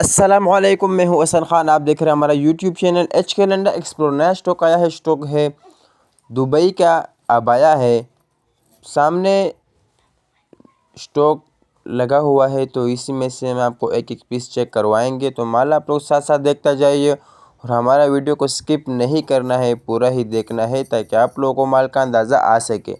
अस्सलामुअलैकुम, मैं हूं हसन खान। आप देख रहे हैं हमारा यूट्यूब चैनल एच के लंडा एक्सप्लोर। नया स्टॉक आया है। स्टॉक है दुबई का अबाया है। सामने स्टॉक लगा हुआ है, तो इसी में से हम आपको एक एक पीस चेक करवाएंगे। तो माल आप लोग साथ साथ देखता जाइए और हमारा वीडियो को स्किप नहीं करना है, पूरा ही देखना है ताकि आप लोगों को माल का अंदाज़ा आ सके।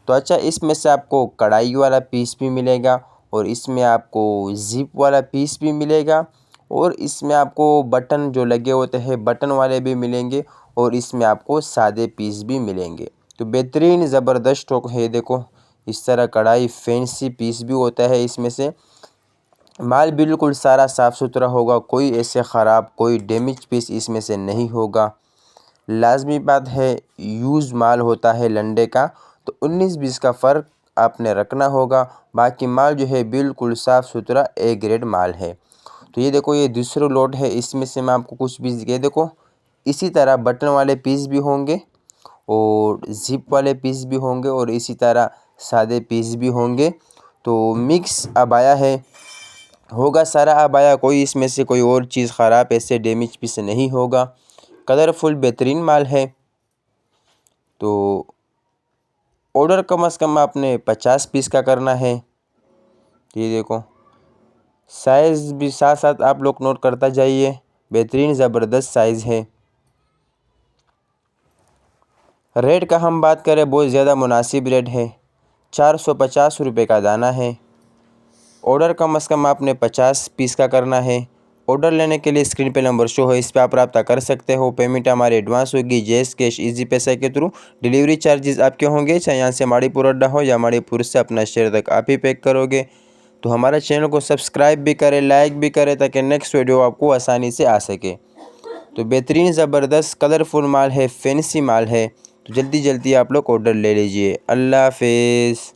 तो अच्छा, इसमें से आपको कढ़ाई वाला पीस भी मिलेगा और इसमें आपको ज़िप वाला पीस भी मिलेगा और इसमें आपको बटन जो लगे होते हैं बटन वाले भी मिलेंगे और इसमें आपको सादे पीस भी मिलेंगे। तो बेहतरीन ज़बरदस्त स्टॉक है। देखो, इस तरह कढ़ाई फैंसी पीस भी होता है। इसमें से माल बिल्कुल सारा साफ़ सुथरा होगा, कोई ऐसे ख़राब कोई डैमेज पीस इसमें से नहीं होगा। लाजमी बात है, यूज़ माल होता है लंडे का, तो 19-20 का फ़र्क आपने रखना होगा। बाकी माल जो है बिल्कुल साफ़ सुथरा ए ग्रेड माल है। तो ये देखो, ये दूसरा लोड है। इसमें से मैं आपको कुछ पीस ये देखो, इसी तरह बटन वाले पीस भी होंगे और ज़िप वाले पीस भी होंगे और इसी तरह सादे पीस भी होंगे। तो मिक्स अबाया है, होगा सारा अबाया। कोई इसमें से कोई और चीज़ ख़राब ऐसे डैमेज पीस नहीं होगा। कलरफुल बेहतरीन माल है। तो ऑर्डर कम से कम आपने 50 पीस का करना है। ये देखो, साइज़ भी साथ साथ आप लोग नोट करता जाइए। बेहतरीन ज़बरदस्त साइज़ है। रेट का हम बात करें, बहुत ज़्यादा मुनासिब रेट है। 450 रुपये का दाना है। ऑर्डर कम से कम आपने 50 पीस का करना है। ऑर्डर लेने के लिए स्क्रीन पे नंबर शो है, इस पर आप रब्ता कर सकते हो। पेमेंट हमारी एडवांस होगी, जैस कैश इजी पैसा के थ्रू। डिलीवरी चार्जेस आपके होंगे, चाहे यहाँ से माड़ीपुर अड्डा हो या माड़ीपुर से अपना शहर तक आप ही पैक करोगे। तो हमारे चैनल को सब्सक्राइब भी करें, लाइक भी करें ताकि नेक्स्ट वीडियो आपको आसानी से आ सके। तो बेहतरीन ज़बरदस्त कलरफुल माल है, फैंसी माल है। तो जल्दी जल्दी आप लोग ऑर्डर ले लीजिए। अल्लाह हाफिज़।